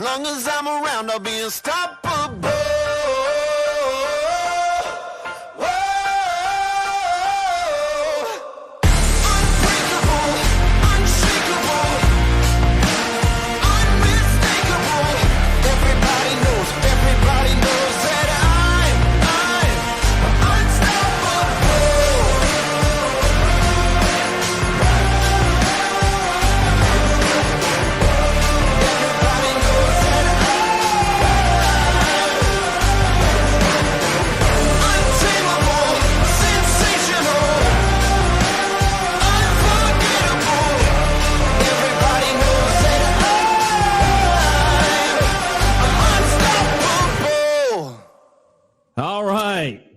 long as I'm around, I'll be unstoppable.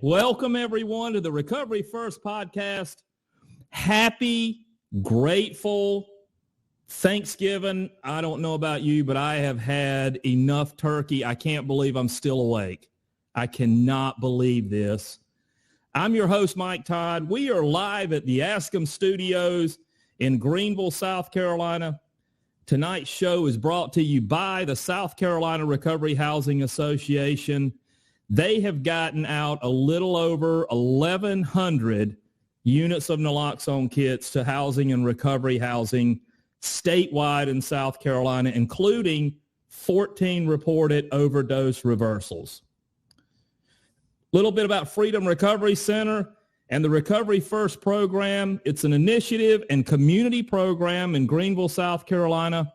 Welcome, everyone, to the Recovery First podcast. Happy, grateful Thanksgiving. I don't know about you, but I have had enough turkey. I can't believe I'm still awake. I cannot believe this. I'm your host, Mike Todd. We are live at the Ask 'em Studios in Greenville, South Carolina. Tonight's show is brought to you by the South Carolina Recovery Housing Association. They have gotten out a little over 1,100 units of naloxone kits to housing and recovery housing statewide in South Carolina, including 14 reported overdose reversals. A little bit about Freedom Recovery Center and the Recovery First program. It's an initiative and community program in Greenville, South Carolina,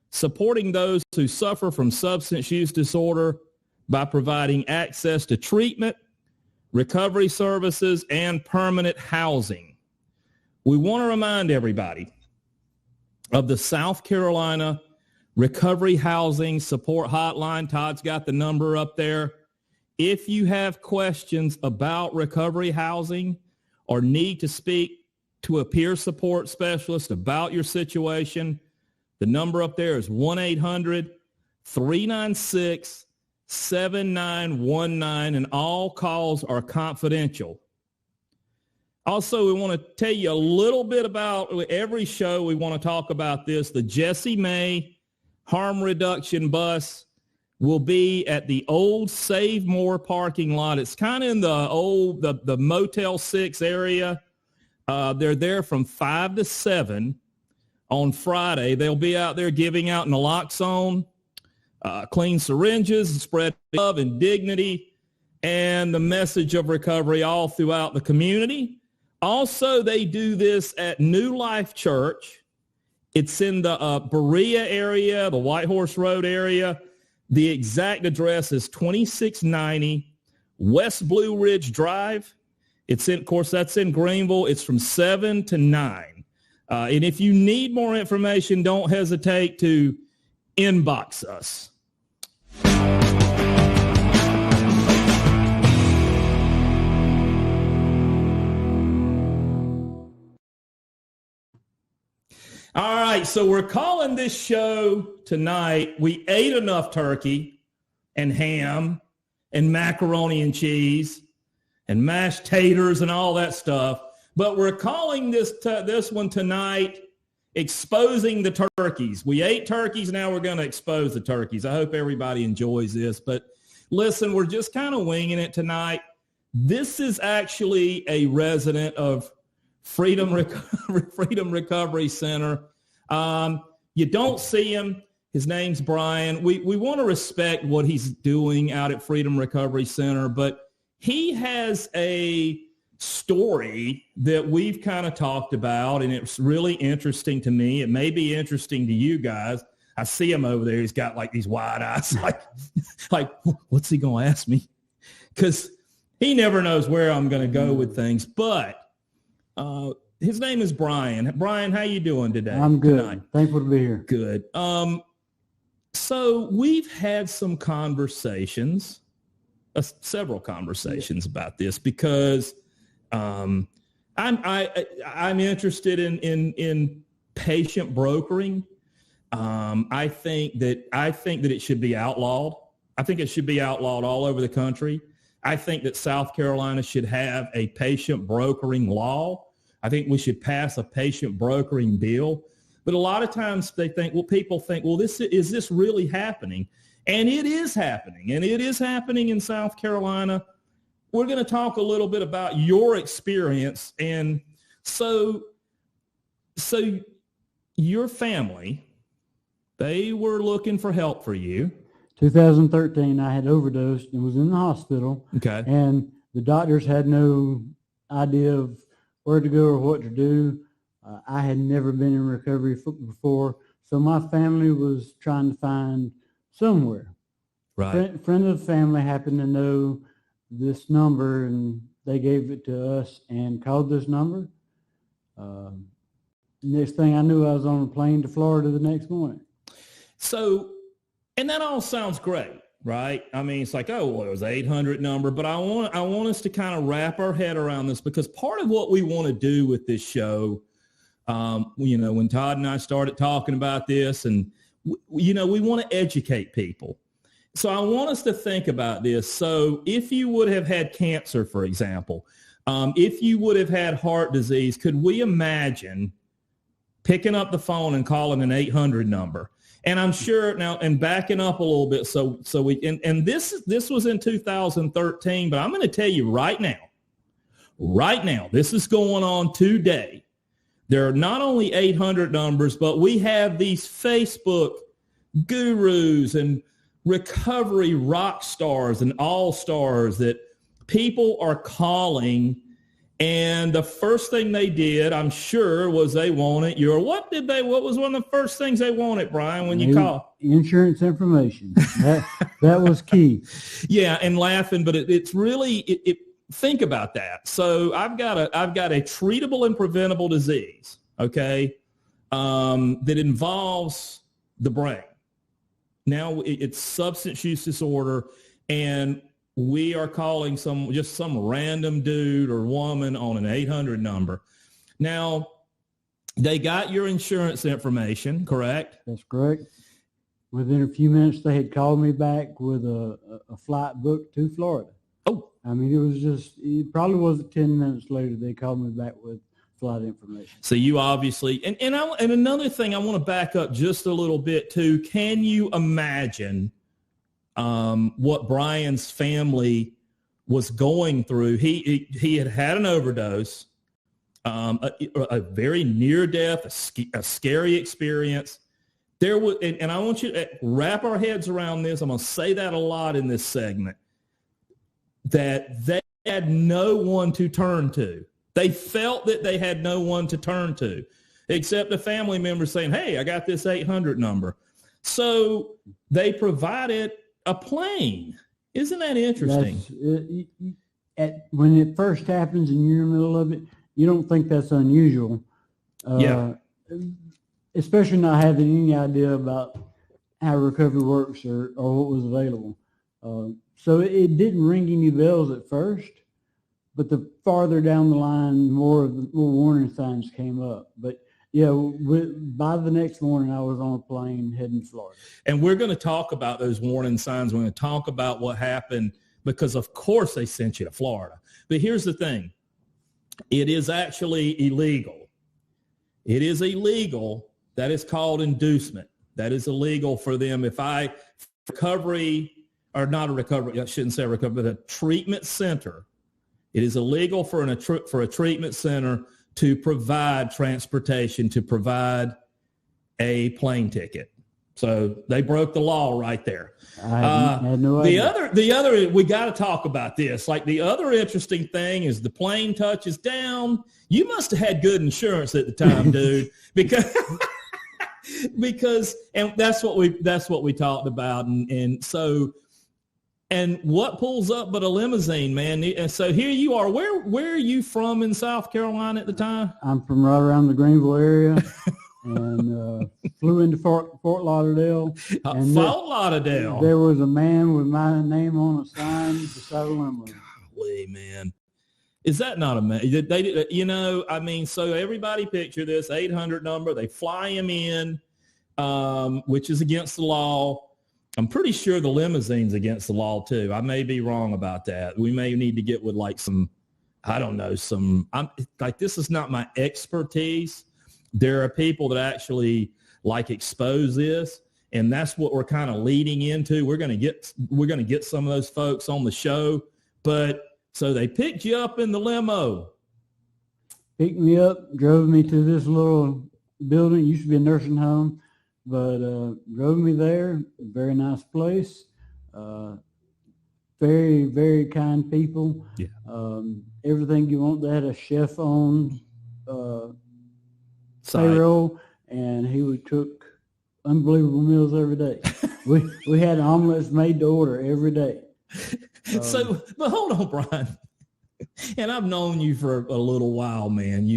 supporting those who suffer from substance use disorder by providing access to treatment, recovery services, and permanent housing. We want to remind everybody of the South Carolina Recovery Housing Support Hotline. Todd's got the number up there. If you have questions about recovery housing or need to speak to a peer support specialist about your situation, the number up there is 1-800-396-7919, and all calls are confidential. Also, we want to tell you a little bit about every show. We want to talk about this. The Jessie May harm reduction bus will be at the old Save More parking lot. It's kind of in the Motel 6 area. They're there from 5 to 7 on Friday. They'll be out there giving out naloxone, clean syringes, spread love and dignity, and the message of recovery all throughout the community. Also, they do this at New Life Church. It's in the Berea area, the White Horse Road area. The exact address is 2690 West Blue Ridge Drive. It's in, of course, that's in Greenville. It's from 7 to 9. And if you need more information, don't hesitate to inbox us. All right, so we're calling this show tonight, We Ate Enough Turkey and Ham and Macaroni and Cheese and mashed taters and all that stuff, but we're calling this one tonight, Exposing the Turkeys. We ate turkeys, now we're going to expose the turkeys. I hope everybody enjoys this, but listen, we're just kind of winging it tonight. This is actually a resident of Freedom Recovery Center. You don't see him. His name's Brian. We want to respect what he's doing out at Freedom Recovery Center, but he has a story that we've kind of talked about, and it's really interesting to me. It may be interesting to you guys. I see him over there. He's got like these wide eyes, like what's he going to ask me? Because he never knows where I'm going to go with things, but his name is Brian. Brian, how you doing today? I'm good. Tonight? Thankful to be here. Good. So we've had some conversations, several conversations about this because I'm interested in patient brokering. I think that it should be outlawed. I think it should be outlawed all over the country. I think that South Carolina should have a patient brokering law. I think we should pass a patient brokering bill. But a lot of times people think, well, is this really happening? And it is happening. And it is happening in South Carolina. We're going to talk a little bit about your experience. And so your family, they were looking for help for you. 2013, I had overdosed and was in the hospital. Okay. And the doctors had no idea of where to go or what to do. I had never been in recovery before, so my family was trying to find somewhere. Right. Friend of the family happened to know this number, and they gave it to us and called this number. Next thing I knew, I was on a plane to Florida the next morning. So, and that all sounds great, right? I mean, it's like, oh, well, it was an 800 number, but I want us to kind of wrap our head around this, because part of what we want to do with this show, when Todd and I started talking about this, and, we want to educate people. So I want us to think about this. So if you would have had cancer, for example, if you would have had heart disease, could we imagine picking up the phone and calling an 800 number? And I'm sure now, and backing up a little bit, so we, and this was in 2013, but I'm going to tell you right now, this is going on today. There are not only 800 numbers, but we have these Facebook gurus and recovery rock stars and all-stars that people are calling. And the first thing they did, I'm sure, was they wanted what was one of the first things they wanted, Brian, when you called? Insurance information. That was key. Yeah, and laughing, but it's really, think about that. So I've got a treatable and preventable disease, okay, that involves the brain. Now it's substance use disorder, and we are calling some random dude or woman on an 800 number. Now, they got your insurance information, correct? That's correct. Within a few minutes, they had called me back with a flight booked to Florida. Oh. I mean, it probably wasn't 10 minutes later they called me back with flight information. So you obviously, and another thing I want to back up just a little bit too. Can you imagine what Brian's family was going through? He had an overdose, a very near death, a scary experience. There was, and I want you to wrap our heads around this. I'm going to say that a lot in this segment, that they had no one to turn to. They felt that they had no one to turn to, except a family member saying, hey, I got this 800 number. So they provided a plane. Isn't that interesting? When it first happens and you're in the middle of it, you don't think that's unusual. Yeah. Especially not having any idea about how recovery works or what was available. So it didn't ring any bells at first, but the farther down the line, more warning signs came up. But yeah, by the next morning, I was on a plane heading to Florida. And we're going to talk about those warning signs. We're going to talk about what happened, because of course they sent you to Florida. But here's the thing. It is actually illegal. It is illegal. That is called inducement. That is illegal for them. If I recovery, or not a recovery, I shouldn't say recovery, but a treatment center, it is illegal for a treatment center to provide transportation, to provide a plane ticket. So they broke the law right there. I had no idea. The other, we got to talk about this. Like, the other interesting thing is the plane touches down. You must have had good insurance at the time, dude, because and that's what we talked about. And what pulls up but a limousine, man? And so here you are. Where are you from in South Carolina at the time? I'm from right around the Greenville area, and flew into Fort Lauderdale. Fort Lauderdale. There was a man with my name on a sign beside a limo. Golly, man. Is that not amazing? I mean, so everybody picture this 800 number. They fly him in, which is against the law. I'm pretty sure the limousine's against the law too. I may be wrong about that. We may need to get with like some, I don't know, this is not my expertise, there are people that actually like expose this, and that's what we're kind of leading into. We're going to get some of those folks on the show. But so they picked you up in the limo. Picked me up, drove me to this little building. It used to be a nursing home, but drove me there. Very nice place. Very, very kind people. Yeah. Everything you want. They had a chef on Side. payroll, and he would cook unbelievable meals every day. we had omelets made to order every day. So, but hold on, Brian. And I've known you for a little while, man.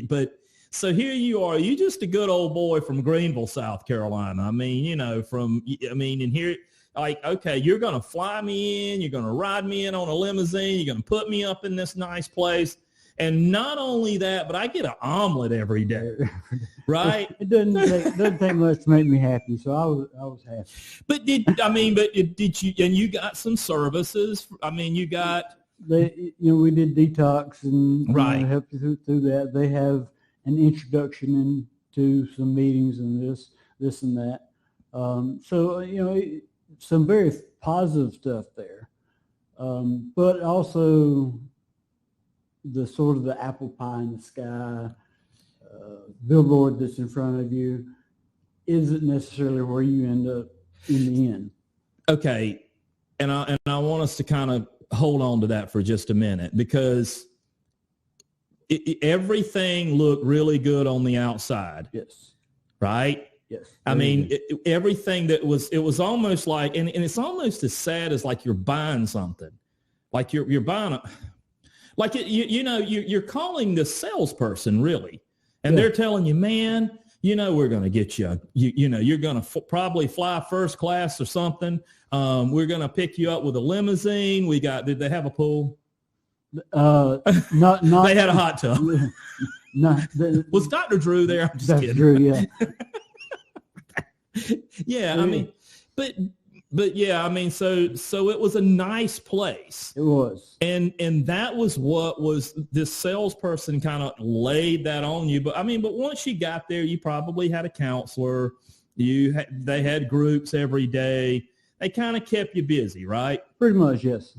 But so here you are. You just a good old boy from Greenville, South Carolina. I mean, and here, like, okay, you're going to fly me in. You're going to ride me in on a limousine. You're going to put me up in this nice place. And not only that, but I get an omelet every day, right? It doesn't take much to make me happy, so I was happy. But did you? And you got some services. I mean, you got. We did detox and right. Helped you through that. They have an introduction into some meetings and this and that. Some very positive stuff there, but also the sort of the apple pie in the sky billboard that's in front of you isn't necessarily where you end up in the end. Okay, and I want us to kind of hold on to that for just a minute, because everything looked really good on the outside. Yes. Right? Yes. I mean, everything it was almost like, and it's almost as sad as like you're buying something. Like you're buying you're calling the salesperson really. And they're telling you, man, we're going to get you, you're going to probably fly first class or something. We're going to pick you up with a limousine. Did they have a pool? Not they had a hot tub. Was Dr. Drew there? I'm just Dr. kidding. Drew, yeah. Yeah. I mean, but yeah, I mean, so it was a nice place. It was. And that was what was this salesperson kind of laid that on you. But once you got there, you probably had a counselor. They had groups every day. They kind of kept you busy, right? Pretty much, yes.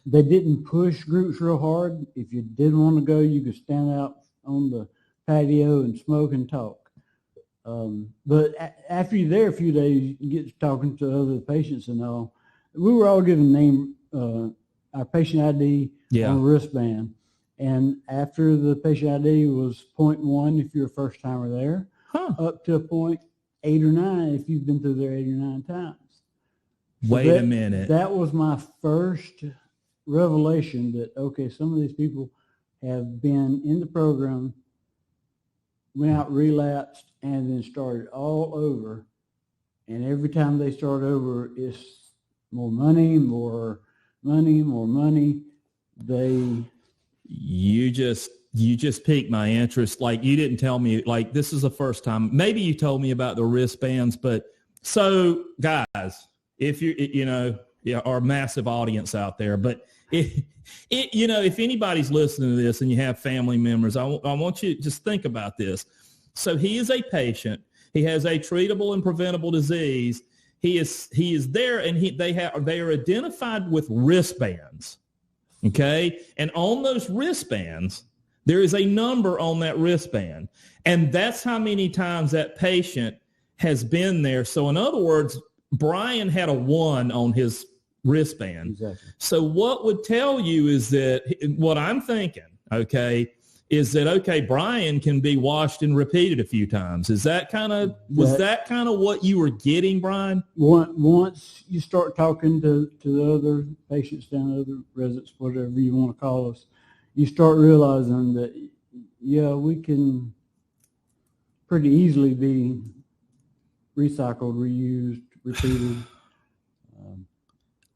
They didn't push groups real hard. If you didn't want to go, you could stand out on the patio and smoke and talk. But after you're there a few days, you get to talking to other patients and all. We were all given our patient ID on a wristband. And after the patient ID was 0.1 if you're a first timer there, up to 0.8 or 9 if you've been through there 8 or 9 times. So Wait a minute. That was my first revelation that, okay, some of these people have been in the program, went out, relapsed, and then started all over. And every time they start over, it's more money. You just piqued my interest. Like, you didn't tell me, like, this is the first time. Maybe you told me about the wristbands, but so guys, if our massive audience out there, but if anybody's listening to this and you have family members, I want you to just think about this. So he is a patient. He has a treatable and preventable disease. He is there, and they are identified with wristbands. Okay, and on those wristbands, there is a number on that wristband, and that's how many times that patient has been there. So in other words, Brian had a 1 on his wristband. Exactly. So what would tell you is that what I'm thinking, okay, is that, okay, Brian can be washed and repeated a few times. Is that was that kind of what you were getting, Brian? Once you start talking to the other patients down, other residents, whatever you want to call us, you start realizing that, yeah, we can pretty easily be recycled, reused, repeated.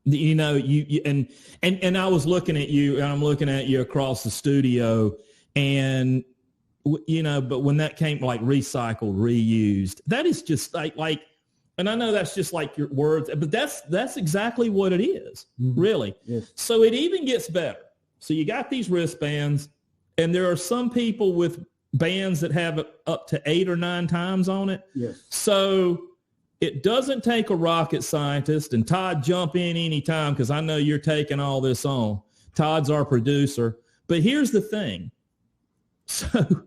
And I was looking at you, and I'm looking at you across the studio. And, but when that came like recycled, reused, that is just like, and I know that's just like your words, but that's exactly what it is, really. Yes. So it even gets better. So you got these wristbands, and there are some people with bands that have up to 8 or 9 times on it. Yes. So it doesn't take a rocket scientist, and Todd, jump in anytime because I know you're taking all this on. Todd's our producer. But here's the thing. So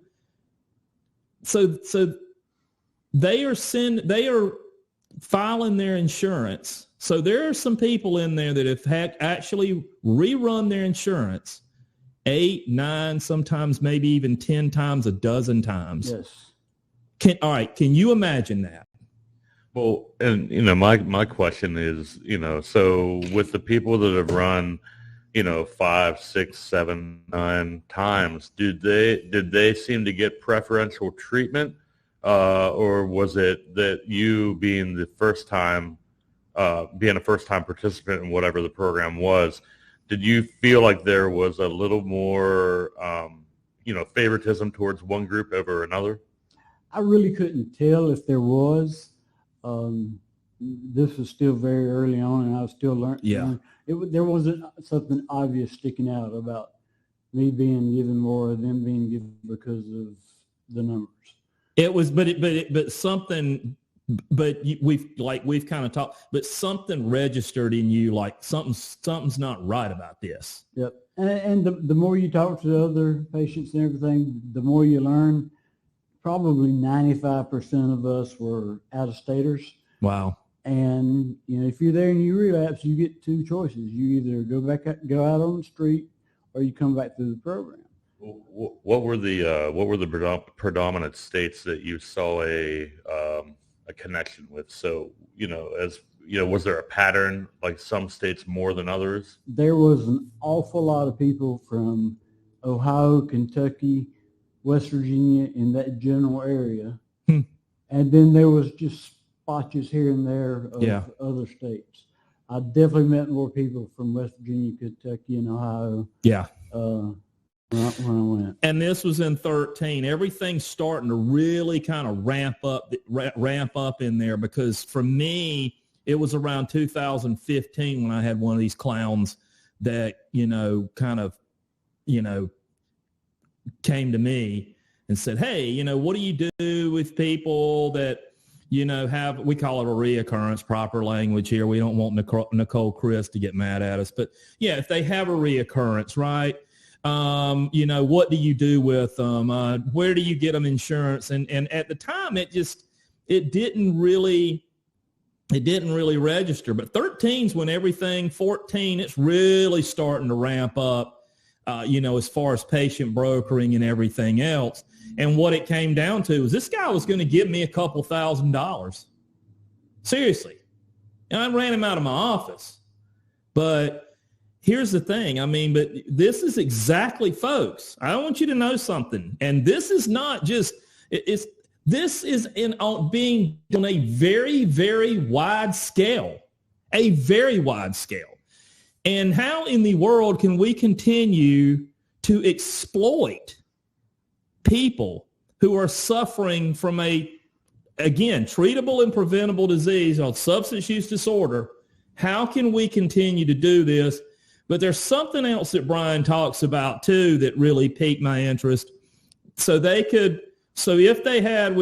they are filing their insurance. So there are some people in there that have actually rerun their insurance 8, 9, sometimes maybe even 10 times, a dozen times. Yes. All right. Can you imagine that? Well, and my question is, so with the people that have run, 5, 6, 7, 9 times, did they seem to get preferential treatment, or was it that you being a first time participant in whatever the program was, did you feel like there was a little more, favoritism towards one group over another? I really couldn't tell if there was. This was still very early on, and I was still learning. Yeah. There wasn't something obvious sticking out about me being given more or them being given because of the numbers. It was, but something, but we've kind of talked, but something registered in you, like something's not right about this. Yep. And the more you talk to the other patients and everything, the more you learn. Probably 95% of us were out-of-staters. Wow. And, if you're there and you relapse, you get 2 choices. You either go out on the street, or you come back through the program. What were the predominant states that you saw a connection with? So, was there a pattern, like some states more than others? There was an awful lot of people from Ohio, Kentucky, West Virginia, in that general area. And then there was just spotches here and there of other states. I definitely met more people from West Virginia, Kentucky, and Ohio. Yeah. When I went. And this was in 2013. Everything's starting to really kind of ramp up in there, because for me, it was around 2015 when I had one of these clowns that, came to me and said, hey, what do you do with people that, we call it a reoccurrence, proper language here. We don't want Nicole Chris to get mad at us. But, yeah, if they have a reoccurrence, right, what do you do with them? Where do you get them insurance? And at the time, it didn't really register. But 13's when everything, 14, it's really starting to ramp up. As far as patient brokering and everything else. And what it came down to was this guy was going to give me a couple $1,000. Seriously. And I ran him out of my office. But here's the thing. but this is exactly, folks, I want you to know something. And this is not just, this is being on a very, very wide scale, And how in the world can we continue to exploit people who are suffering from treatable and preventable disease on substance use disorder? How can we continue to do this? But there's something else that Brian talks about too that really piqued my interest. So if they had,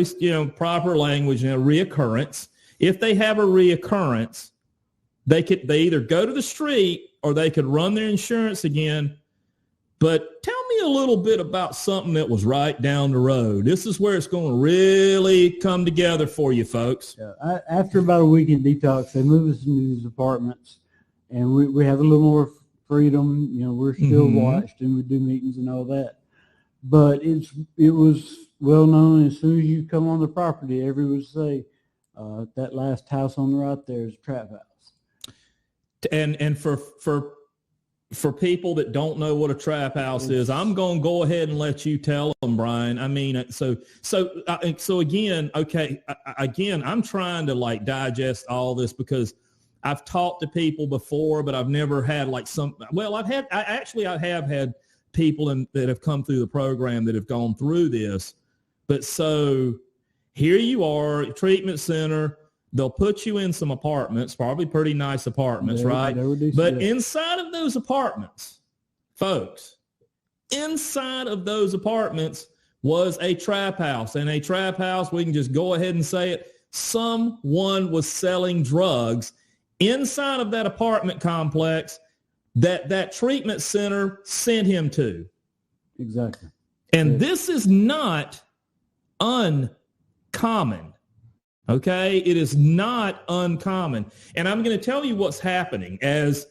proper language and a reoccurrence, if they have a reoccurrence, they either go to the street or they could run their insurance again. But tell me a little bit about something that was right down the road. This is where it's going to really come together for you, folks. Yeah, after about a week in detox, they moved us into these apartments, and we have a little more freedom. We're still watched, and we do meetings and all that. But it was well known, as soon as you come on the property, everyone would say, that last house on the right there is a trap house. And for people that don't know what a trap house is, I'm going to go ahead and let you tell them, Brian. So again, okay, I'm trying to digest all this because I've talked to people before, but I've never had I have had people that have come through the program that have gone through this. But so here you are, treatment center. They'll put you in some apartments, probably pretty nice apartments, right? But inside of those apartments, folks, was a trap house. And a trap house, we can just go ahead and say it, someone was selling drugs inside of that apartment complex that treatment center sent him to. Exactly. And this is not uncommon. Okay? It is not uncommon. And I'm going to tell you what's happening as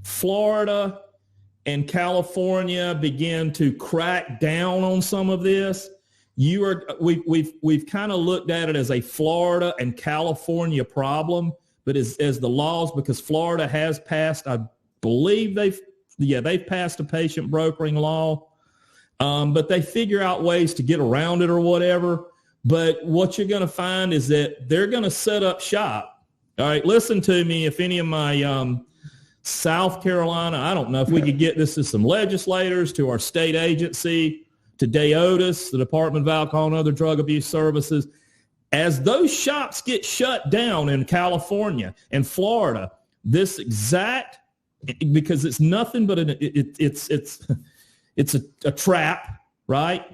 Florida and California begin to crack down on some of this. We've kind of looked at it as a Florida and California problem, but as the laws, because Florida has passed, I believe they've passed a patient brokering law, but they figure out ways to get around it or whatever. But what you're going to find is that they're going to set up shop. All right, listen to me. If any of my South Carolina, I don't know if we could get this to some legislators, to our state agency, to DEOTUS, the Department of Alcohol and Other Drug Abuse Services. As those shops get shut down in California and Florida, this exact, because it's nothing but it's a trap, right?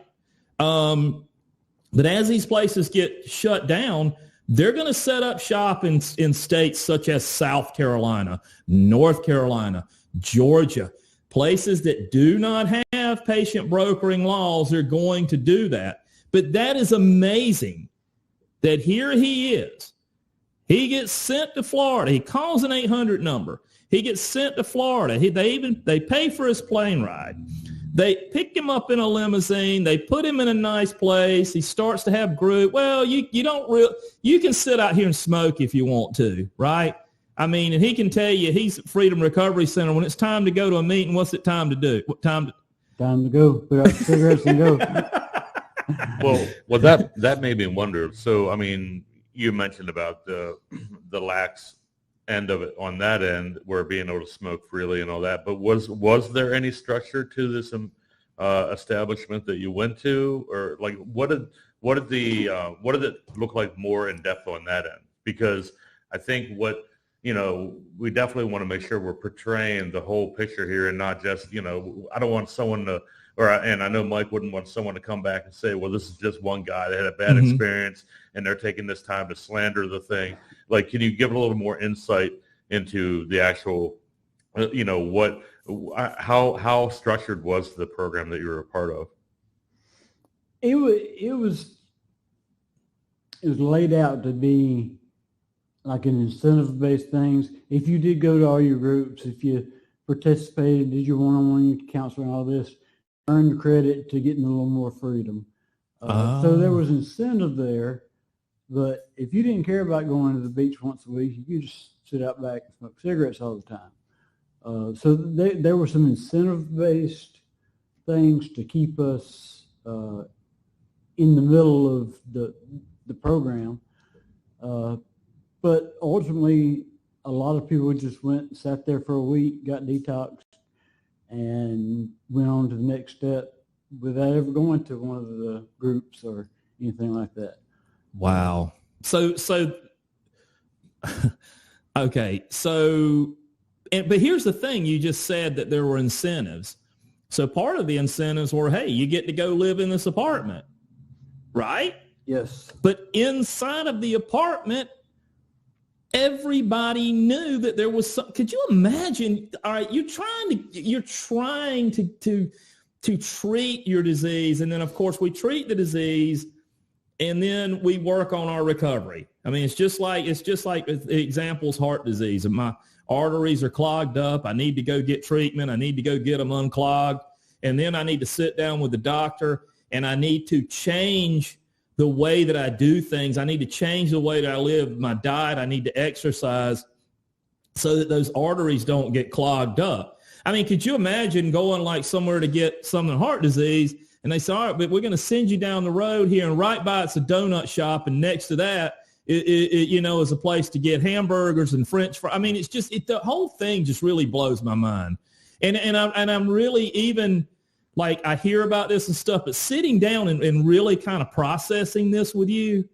But as these places get shut down, they're going to set up shop in states such as South Carolina, North Carolina, Georgia. Places that do not have patient brokering laws are going to do that. But that is amazing that here he is. He gets sent to Florida. He calls an 800 number. He gets sent to Florida. They pay for his plane ride. They pick him up in a limousine. They put him in a nice place. He starts to have group. Well, you can sit out here and smoke if you want to, right? I mean, and he can tell you, he's at Freedom Recovery Center. When it's time to go to a meeting, what's it time to do? What time to go. Put out cigarettes and go. Well, that made me wonder. So, I mean, you mentioned about the lax end of it on that end, where being able to smoke freely and all that. But was there any structure to this establishment that you went to, or like what did it look like more in depth on that end? Because I think we definitely want to make sure we're portraying the whole picture here and not just, I don't want someone to, and I know Mike wouldn't want someone to come back and say, well, this is just one guy that had a bad experience and they're taking this time to slander the thing. Like, can you give a little more insight into the actual, how structured was the program that you were a part of? It was laid out to be like an incentive-based things. If you did go to all your groups, if you participated, did your one-on-one, your counseling, all this, earned credit to getting a little more freedom. So there was incentive there, but if you didn't care about going to the beach once a week, you could just sit out back and smoke cigarettes all the time. So there were some incentive-based things to keep us in the middle of the program. But ultimately, a lot of people just went, sat there for a week, got detoxed, and went on to the next step without ever going to one of the groups or anything like that. Wow. So okay. So, but here's the thing. You just said that there were incentives. So part of the incentives were, hey, you get to go live in this apartment, right? Yes. But inside of the apartment, everybody knew that there was some. Could you imagine? All right, you're trying to treat your disease, and then of course we treat the disease, and then we work on our recovery. I mean, it's just like the example's heart disease. And my arteries are clogged up. I need to go get treatment. I need to go get them unclogged, and then I need to sit down with the doctor, and I need to change the way that I do things. I need to change the way that I live, my diet. I need to exercise so that those arteries don't get clogged up. I mean, could you imagine going like somewhere to get something heart disease, and they say, all right, but we're going to send you down the road here, and right by it's a donut shop, and next to that, is a place to get hamburgers and French fries. I mean, it's just the whole thing just really blows my mind, and I'm really even. Like, I hear about this and stuff, but sitting down and really kind of processing this with you,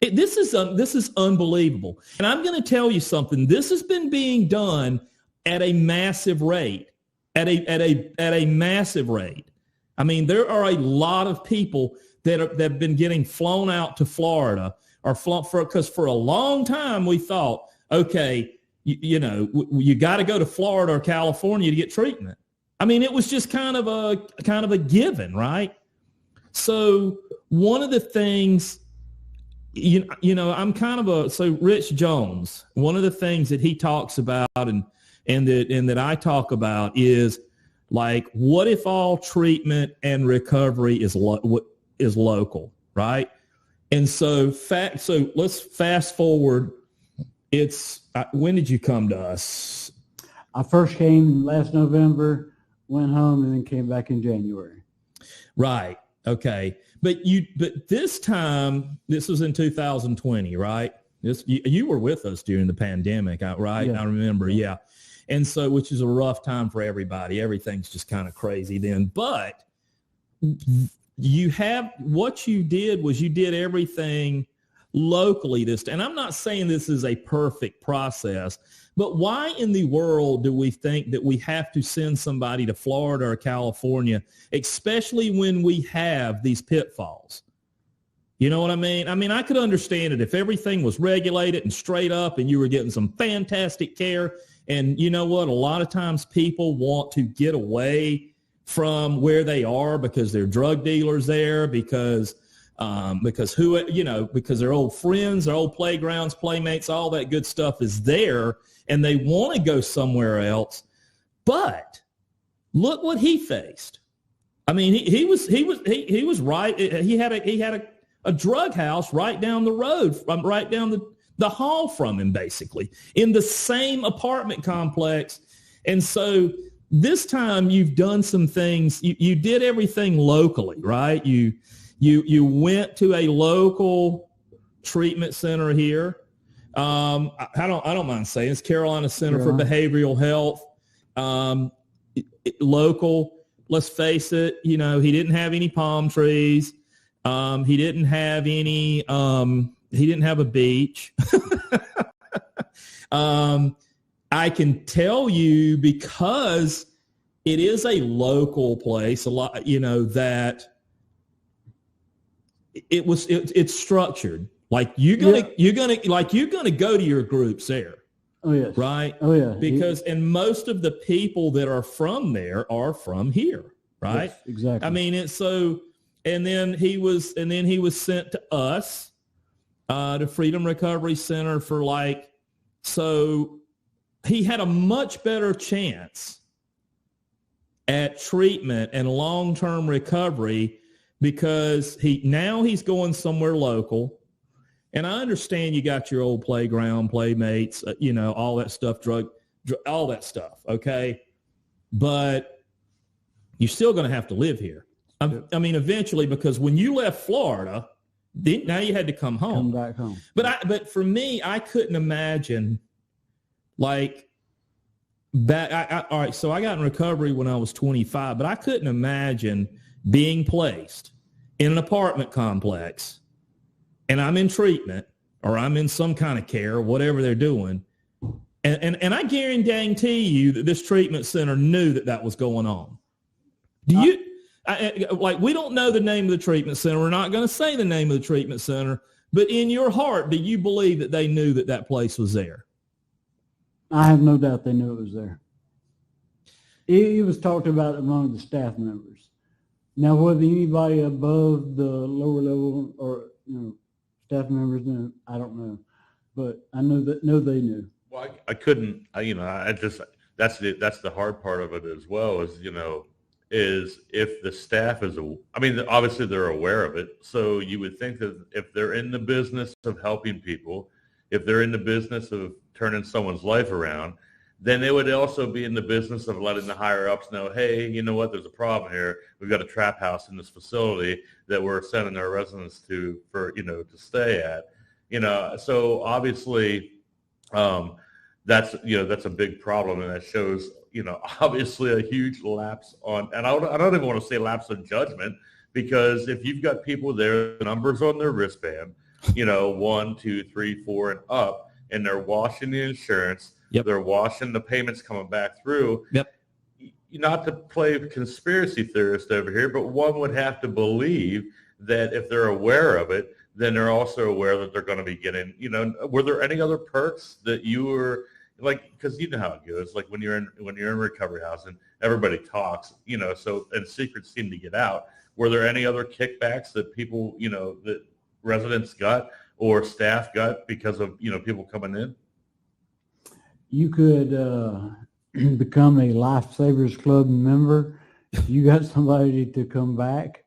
this is unbelievable. And I'm going to tell you something. This has been being done at a massive rate, at a massive rate. I mean, there are a lot of people that have been getting flown out to Florida or because for a long time we thought, okay, you got to go to Florida or California to get treatment. I mean, it was just kind of a given, right? So one of the things, I'm so Rich Jones, one of the things that he talks about and that I talk about is like, what if all treatment and recovery is local, right? And so let's fast forward. When did you come to us? I first came last November, went home, and then came back in January. Right. Okay. But this time, this was in 2020, right? You were with us during the pandemic, right? Yeah. I remember. Yeah. And so, which is a rough time for everybody. Everything's just kind of crazy then. But what you did everything locally and I'm not saying this is a perfect process, but why in the world do we think that we have to send somebody to Florida or California, especially when we have these pitfalls? You know what I mean? I mean, I could understand it if everything was regulated and straight up and you were getting some fantastic care. And you know what? A lot of times people want to get away from where they are because they're drug dealers there, because their old friends, their old playgrounds, playmates, all that good stuff is there, and they want to go somewhere else. But look what he faced. I mean, he was right. He had a drug house right down the road, right down the hall from him, basically in the same apartment complex. And so this time you've done some things. You did everything locally, right? You went to a local treatment center here. I don't mind saying it's Carolina Center for Behavioral Health. Local. Let's face it. He didn't have any palm trees. He didn't have any. He didn't have a beach. I can tell you, because it is a local place, a lot, that it's structured. Like you're gonna go to your groups there. Oh yes. Right. Oh yeah. Because and most of the people that are from there are from here. Right. Yes, exactly. I mean, it's so. And then he was sent to us, to Freedom Recovery Center so he had a much better chance at treatment and long-term recovery because he's going somewhere local. And I understand you got your old playground, playmates, all that stuff, drug, all that stuff. Okay. But you're still going to have to live here. I mean, eventually, because when you left Florida, now you had to come home. Come back home. But for me, I couldn't imagine like that. All right. So I got in recovery when I was 25, but I couldn't imagine being placed in an apartment complex and I'm in treatment or I'm in some kind of care, whatever they're doing. And I guarantee you that this treatment center knew that was going on. We don't know the name of the treatment center. We're not going to say the name of the treatment center, but in your heart, do you believe that they knew that place was there? I have no doubt they knew it was there. It was talked about among the staff members. Now, whether anybody above the lower level or staff members knew, I don't know, but I know they knew. Well, I couldn't. That's the hard part of it as well. Is if the staff obviously they're aware of it. So you would think that if they're in the business of helping people, if they're in the business of turning someone's life around, then they would also be in the business of letting the higher ups know, hey, you know what, there's a problem here. We've got a trap house in this facility that we're sending our residents to stay at. So obviously that's a big problem, and that shows obviously a huge lapse on, and I don't even want to say lapse in judgment, because if you've got people there, the numbers on their wristband, 1, 2, 3, 4, and up, and they're washing the insurance, Yep. They're washing the payments coming back through. Yep. not to play conspiracy theorist over here, but one would have to believe that if they're aware of it, then they're also aware that they're going to be getting, were there any other perks that you were like, because you know how it goes, like when you're in recovery housing, everybody talks, so, and secrets seem to get out. Were there any other kickbacks that people, that residents got or staff got because of, people coming in? You could become a Lifesavers Club member. You got somebody to come back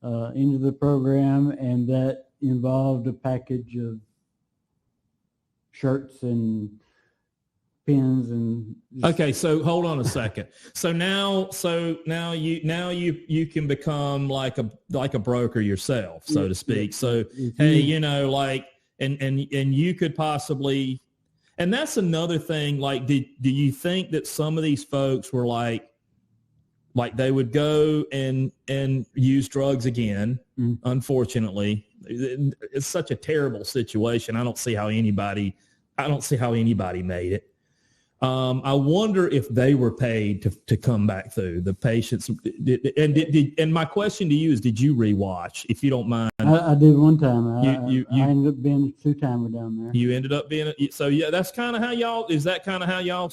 into the program, and that involved a package of shirts and pins and. Okay, so hold on a second. So now you can become like a broker yourself, so to speak. So hey, and you could possibly, and that's another thing. Like, do you think that some of these folks were like they would go and use drugs again? Mm-hmm. Unfortunately, it's such a terrible situation. I don't see how anybody made it. I wonder if they were paid to come back through, the patients. And my question to you is, did you rewatch, if you don't mind? I did one time. I ended up being a 2-timer down there. You ended up being so yeah. That's kind of how y'all. Is that kind of how y'all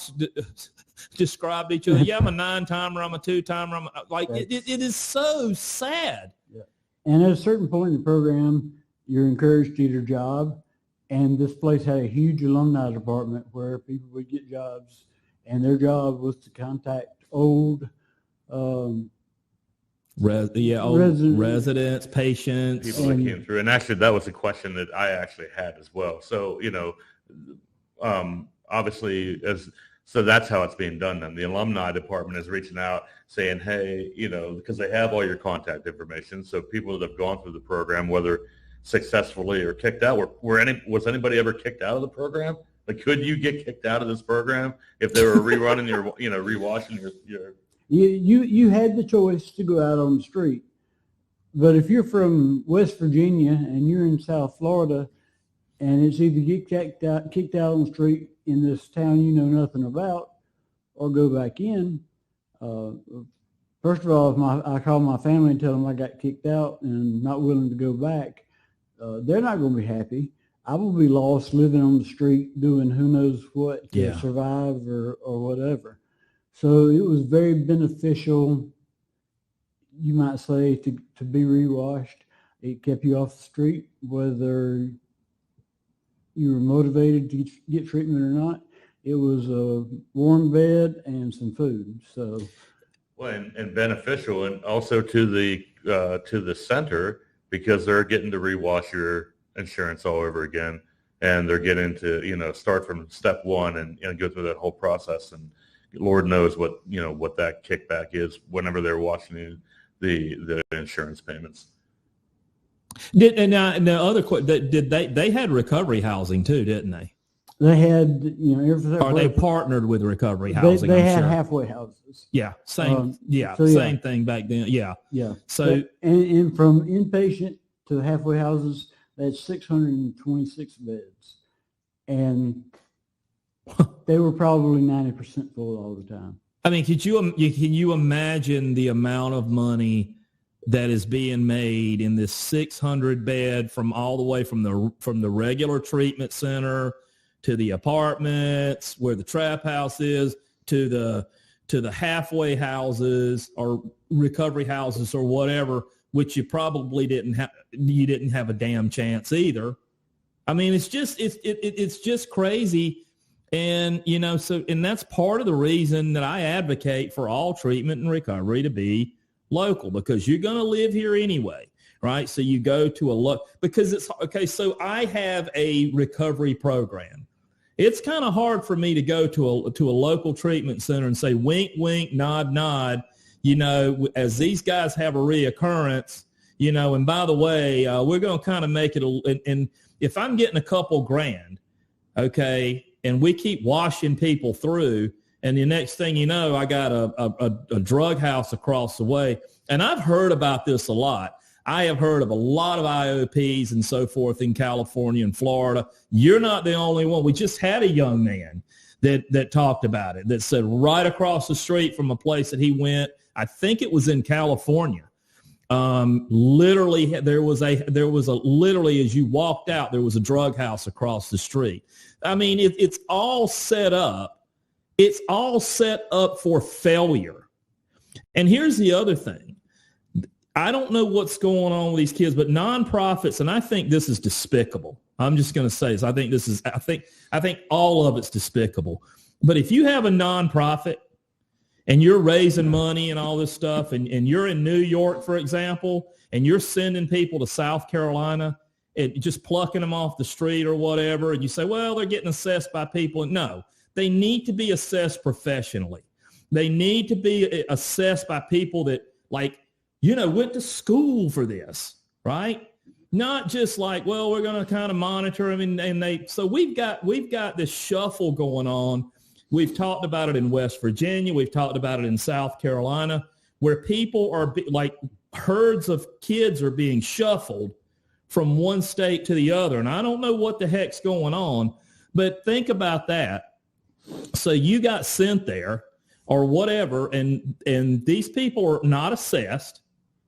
described each other? Yeah, I'm a 9-timer. I'm a 2-timer. I'm like it is so sad. Yeah. And at a certain point in the program, you're encouraged to get a job. And this place had a huge alumni department where people would get jobs, and their job was to contact old residents, patients. People that came through. And actually, that was a question that I actually had as well. So, obviously, so that's how it's being done then. The alumni department is reaching out saying, hey, because they have all your contact information. So people that have gone through the program, whether successfully or kicked out, was anybody ever kicked out of the program? Like, could you get kicked out of this program if they were rerunning rewashing your you had the choice to go out on the street. But if you're from West Virginia and you're in South Florida, and it's either get kicked out on the street in this town you know nothing about, or go back in. First of all, if I call my family and tell them I got kicked out and not willing to go back, they're not going to be happy. I will be lost living on the street doing who knows what to survive or whatever. So it was very beneficial, you might say, to be rewashed. It kept you off the street, whether you were motivated to get treatment or not. It was a warm bed and some food. So, well, and beneficial, and also to the center, because they're getting to rewash your insurance all over again, and they're getting to start from step one and go through that whole process. And Lord knows what that kickback is whenever they're washing the insurance payments. They had recovery housing too, didn't they? They had, or they partnered with recovery housing. They had halfway houses. Yeah, same. Same thing back then. Yeah. Yeah. So and from inpatient to the halfway houses, they had 626 beds, and they were probably 90% full all the time. I mean, can you imagine the amount of money that is being made in this 600 bed all the way from the regular treatment center to the apartments where the trap house is, to the halfway houses or recovery houses or whatever, which you probably didn't have a damn chance either. I mean, it's just crazy. And, and that's part of the reason that I advocate for all treatment and recovery to be local, because you're going to live here anyway, right? So you go to because it's okay. So I have a recovery program. It's kind of hard for me to go to a local treatment center and say, wink, wink, nod, nod, as these guys have a reoccurrence, and by the way, we're going to kind of make it and if I'm getting a couple grand, okay, and we keep washing people through, and the next thing you know, I got a drug house across the way. And I've heard about this a lot. I have heard of a lot of IOPs and so forth in California and Florida. You're not the only one. We just had a young man that talked about it, that said right across the street from a place that he went, I think it was in California. Literally, there was a literally as you walked out, there was a drug house across the street. I mean, it's all set up. It's all set up for failure. And here's the other thing. I don't know what's going on with these kids, but nonprofits, and I think this is despicable. I'm just going to say this. I think all of it's despicable. But if you have a nonprofit and you're raising money and all this stuff, and you're in New York, for example, and you're sending people to South Carolina and just plucking them off the street or whatever, and you say, well, they're getting assessed by people. No, they need to be assessed professionally. They need to be assessed by people that, like, went to school for this, right? Not just like, well, we're going to kind of monitor them, so we've got this shuffle going on. We've talked about it in West Virginia. We've talked about it in South Carolina, where people are like herds of kids are being shuffled from one state to the other. And I don't know what the heck's going on, but think about that. So you got sent there or whatever, and these people are not assessed.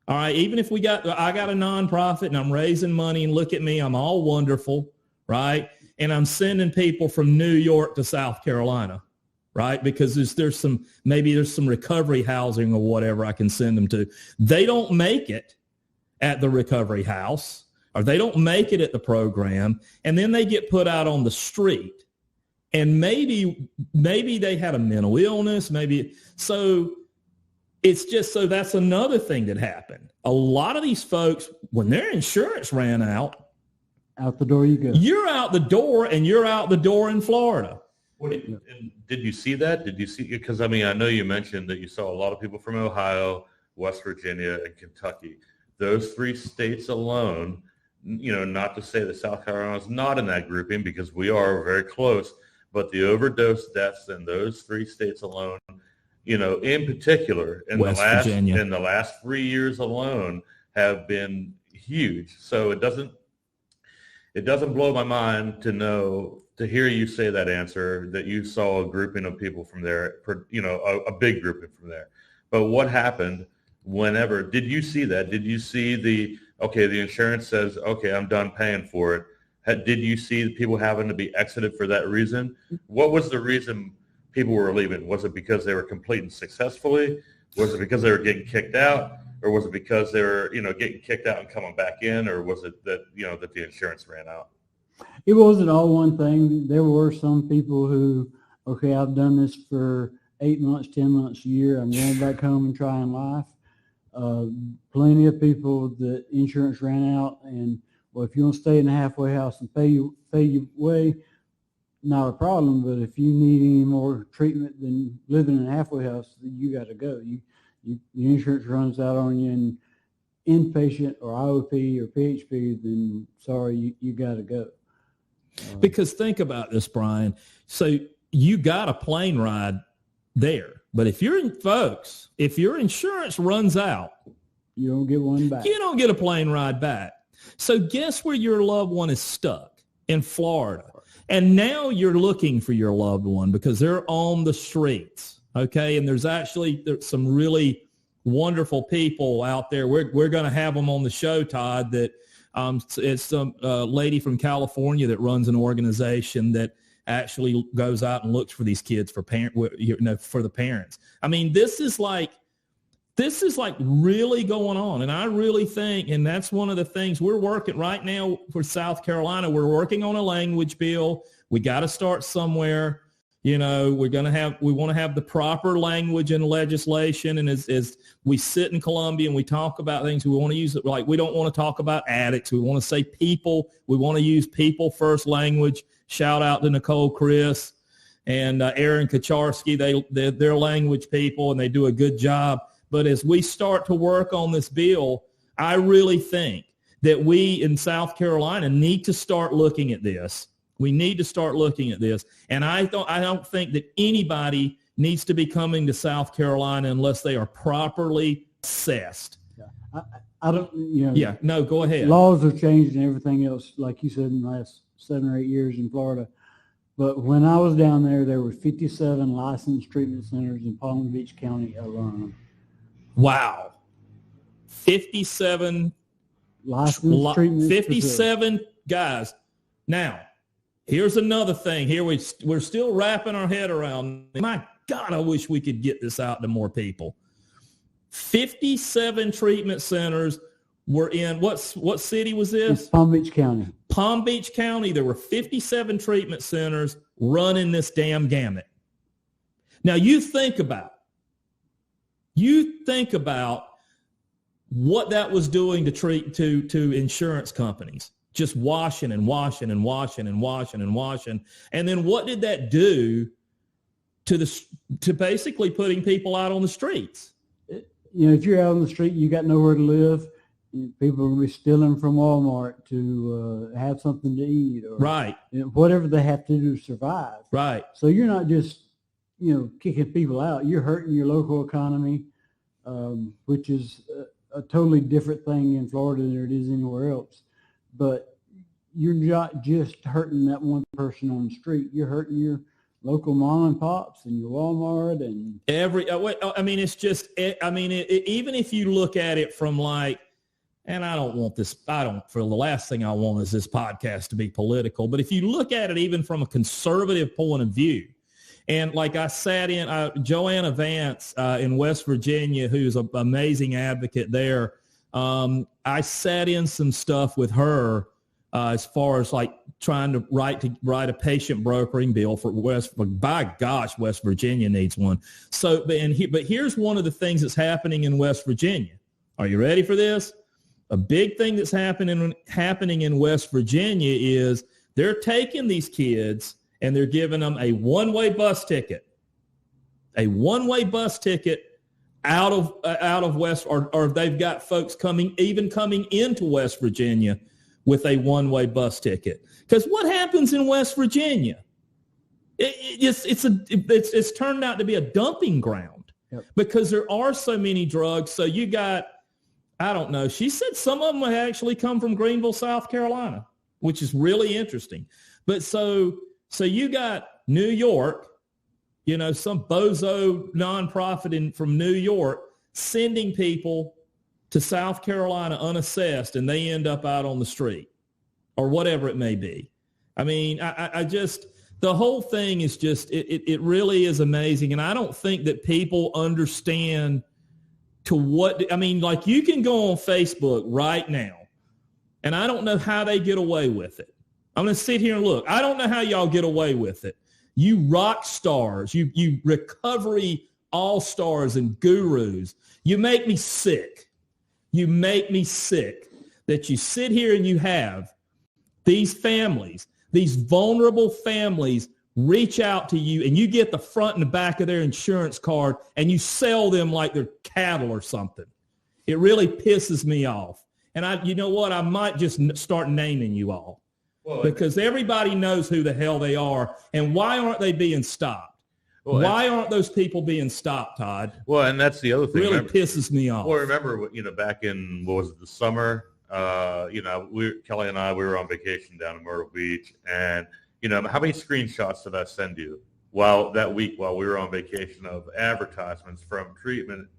All right, even if I got a nonprofit and I'm raising money, and look at me, I'm all wonderful, right? And I'm sending people from New York to South Carolina, right? Because there's some recovery housing or whatever I can send them to. They don't make it at the recovery house, or they don't make it at the program, and then they get put out on the street. And maybe they had a mental illness, it's just, so that's another thing that happened. A lot of these folks, when their insurance ran out the door you go. You're out the door, and you're out the door in Florida. And did you see that? Because I know you mentioned that you saw a lot of people from Ohio, West Virginia, and Kentucky. Those three states alone, not to say that South Carolina is not in that grouping, because we are very close, but the overdose deaths in those three states alone, in particular, in the last 3 years alone, have been huge. So it doesn't blow my mind to hear you say that answer, that you saw a grouping of people from there, a big grouping from there. But what happened whenever? Did you see that? Did you see the insurance says, okay, I'm done paying for it. Did you see people having to be exited for that reason? What was the reason people were leaving? Was it because they were completing successfully? Was it because they were getting kicked out? Or was it because they were, getting kicked out and coming back in? Or was it that, that the insurance ran out? It wasn't all one thing. There were some people who, okay, I've done this for 8 months, 10 months, a year. I'm going back home and trying life. Plenty of people that insurance ran out, and, well, if you want to stay in the halfway house and pay your way, not a problem. But if you need any more treatment than living in a halfway house, you got to go. Your insurance runs out on you in inpatient or IOP or PHP, then sorry, you got to go. Because think about this, Brian. So you got a plane ride there, but if your insurance runs out, you don't get one back. You don't get a plane ride back. So guess where your loved one is stuck? In Florida. And now you're looking for your loved one because they're on the streets. Okay. And there's some really wonderful people out there. We're going to have them on the show, Todd, that it's some lady from California that runs an organization that actually goes out and looks for these kids for the parents. I mean, this is like really going on. And I really think, and that's one of the things we're working right now for South Carolina. We're working on a language bill. We got to start somewhere. We want to have the proper language and legislation. And as we sit in Columbia and we talk about things, we want to use it. Like, we don't want to talk about addicts. We want to say people. We want to use people first language. Shout out to Nicole Chris and Aaron Kacharski. They're language people, and they do a good job. But as we start to work on this bill, I really think that we in South Carolina need to start looking at this. We need to start looking at this. And I don't think that anybody needs to be coming to South Carolina unless they are properly assessed. Yeah. I don't, Yeah, no, go ahead. Laws have changed and everything else, like you said, in the last 7 or 8 years in Florida. But when I was down there, there were 57 licensed treatment centers in Palm Beach County alone. Wow. 57 Licensed treatment 57 guys. Now, here's another thing. Here we're still wrapping our head around. My God, I wish we could get this out to more people. 57 treatment centers were in, what city was this? It's Palm Beach County. Palm Beach County. There were 57 treatment centers running this damn gamut. Now you think about what that was doing to insurance companies, just washing and washing and washing and washing and washing. And then what did that do to basically putting people out on the streets? You know, if you're out on the street, you got nowhere to live. People will be stealing from Walmart to have something to eat, or right, whatever they have to do to survive. Right. So you're not just, kicking people out. You're hurting your local economy, which is a totally different thing in Florida than it is anywhere else. But you're not just hurting that one person on the street. You're hurting your local mom and pops and your Walmart and it's just, even if you look at it from like, and for the last thing I want is this podcast to be political, but if you look at it even from a conservative point of view, and like I sat in, Joanna Vance in West Virginia, who's an amazing advocate there, I sat in some stuff with her as far as like trying to write a patient brokering bill for West Virginia needs one. So, but here's one of the things that's happening in West Virginia. Are you ready for this? A big thing that's happening in West Virginia is they're taking these kids and they're giving them a one-way bus ticket out of West, or they've got folks coming into West Virginia with a one-way bus ticket. Because what happens in West Virginia? It's turned out to be a dumping ground. Yep. Because there are so many drugs. So you got, I don't know, she said some of them actually come from Greenville, South Carolina, which is really interesting. But so you got New York, some bozo nonprofit from New York sending people to South Carolina unassessed, and they end up out on the street or whatever it may be. I mean, I just, the whole thing is just, it really is amazing. And I don't think that people understand like you can go on Facebook right now, and I don't know how they get away with it. I'm going to sit here and look. I don't know how y'all get away with it. You rock stars, you recovery all-stars and gurus, you make me sick. You make me sick that you sit here and you have these families, these vulnerable families reach out to you, and you get the front and the back of their insurance card and you sell them like they're cattle or something. It really pisses me off. And you know what? I might just start naming you all. Well, because everybody knows who the hell they are, and why aren't they being stopped? Well, why aren't those people being stopped, Todd? Well, and that's the other thing. Really pisses me off. Well, remember, back in, what was it, the summer, Kelly and I, we were on vacation down in Myrtle Beach, and, how many screenshots did I send you that week while we were on vacation of advertisements from treatment,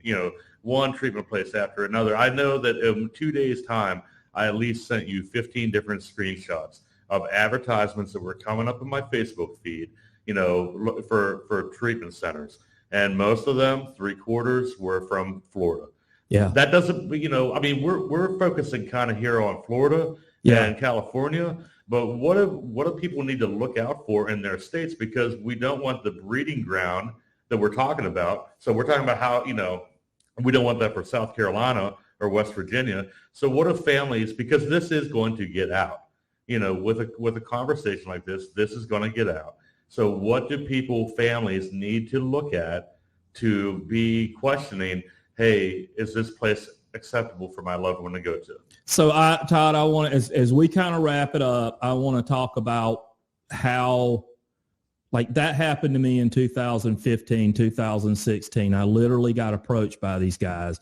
one treatment place after another? I know that in 2 days' time, I at least sent you 15 different screenshots of advertisements that were coming up in my Facebook feed, for treatment centers. And most of them, 3/4 were from Florida. Yeah. That doesn't, we're focusing kind of here on Florida and California, but what do people need to look out for in their states? Because we don't want the breeding ground that we're talking about. So we're talking about how, we don't want that for South Carolina or West Virginia. So what if families, because this is going to get out, with a conversation like this is going to get out. So what do families need to look at to be questioning, hey, is this place acceptable for my loved one to go to? So Todd, I want to, as we kind of wrap it up, I want to talk about how, like, that happened to me in 2015, 2016. I literally got approached by these guys.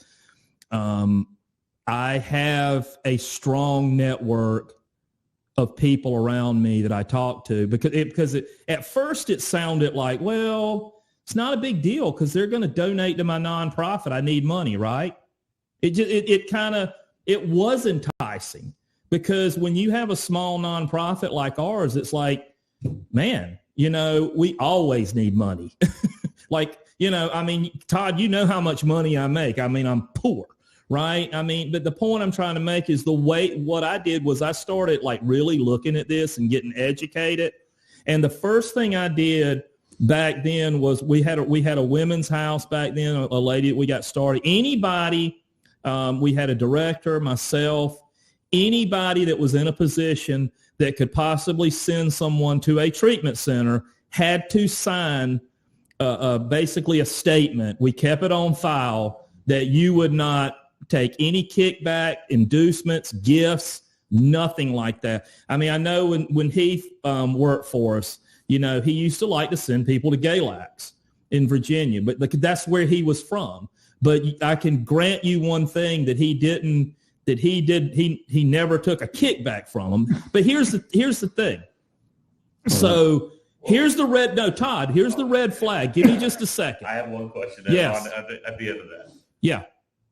I have a strong network of people around me that I talked to because at first it sounded like, well, it's not a big deal because they're going to donate to my nonprofit. I need money, right? It was enticing because when you have a small nonprofit like ours, it's like, man, we always need money. Like, Todd, you know how much money I make. I'm poor. Right. But the point I'm trying to make is what I did was I started like really looking at this and getting educated. And the first thing I did back then was we had a women's house back then, a lady that we got started. Anybody, we had a director, myself, anybody that was in a position that could possibly send someone to a treatment center had to sign basically a statement. We kept it on file that you would not take any kickback, inducements, gifts, nothing like that. I know when Heath worked for us, he used to like to send people to Galax in Virginia, but that's where he was from. But I can grant you one thing that he never took a kickback from them. But here's the thing. So here's the Todd, here's the red flag. Give me just a second. I have one question yes. at the end of that. Yeah.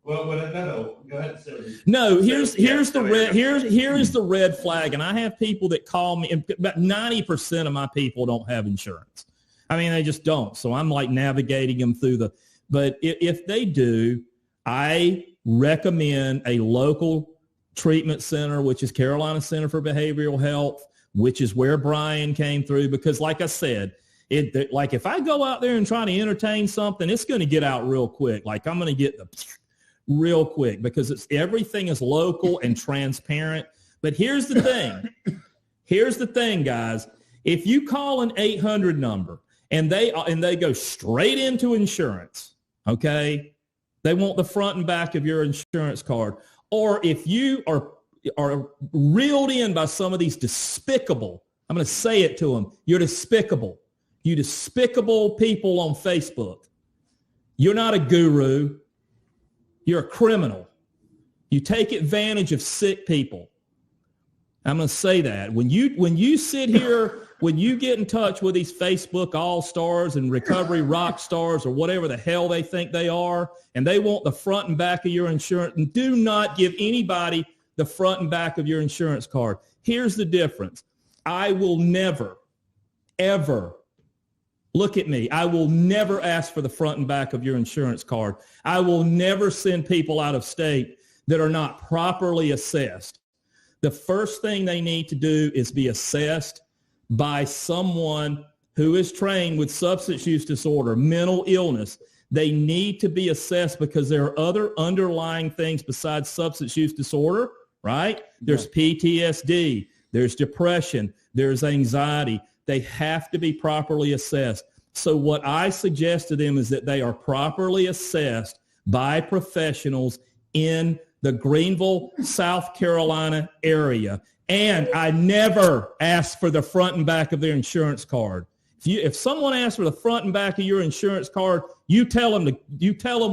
Well, no, go ahead. No, here's the red flag, and I have people that call me, and about 90% of my people don't have insurance. They just don't. So I'm like navigating them through but if they do, I recommend a local treatment center, which is Carolina Center for Behavioral Health, which is where Brian came through, because like I said, like if I go out there and try to entertain something, it's going to get out real quick. Like I'm going to get real quick because everything is local and transparent. But here's the thing, guys. If you call an 800 number and they go straight into insurance, okay, they want the front and back of your insurance card. Or if you are reeled in by some of these despicable, I'm going to say it to them, you're despicable. You despicable people on Facebook. You're not a guru. You're a criminal. You take advantage of sick people. I'm going to say that. When you sit here, when you get in touch with these Facebook all-stars and recovery rock stars or whatever the hell they think they are, and they want the front and back of your insurance, and do not give anybody the front and back of your insurance card. Here's the difference. I will never, ever, look at me. I will never ask for the front and back of your insurance card. I will never send people out of state that are not properly assessed. The first thing they need to do is be assessed by someone who is trained with substance use disorder, mental illness. They need to be assessed because there are other underlying things besides substance use disorder, right? There's PTSD, there's depression, there's anxiety. They have to be properly assessed. So what I suggest to them is that they are properly assessed by professionals in the Greenville, South Carolina area. And I never ask for the front and back of their insurance card. If someone asks for the front and back of your insurance card, you tell them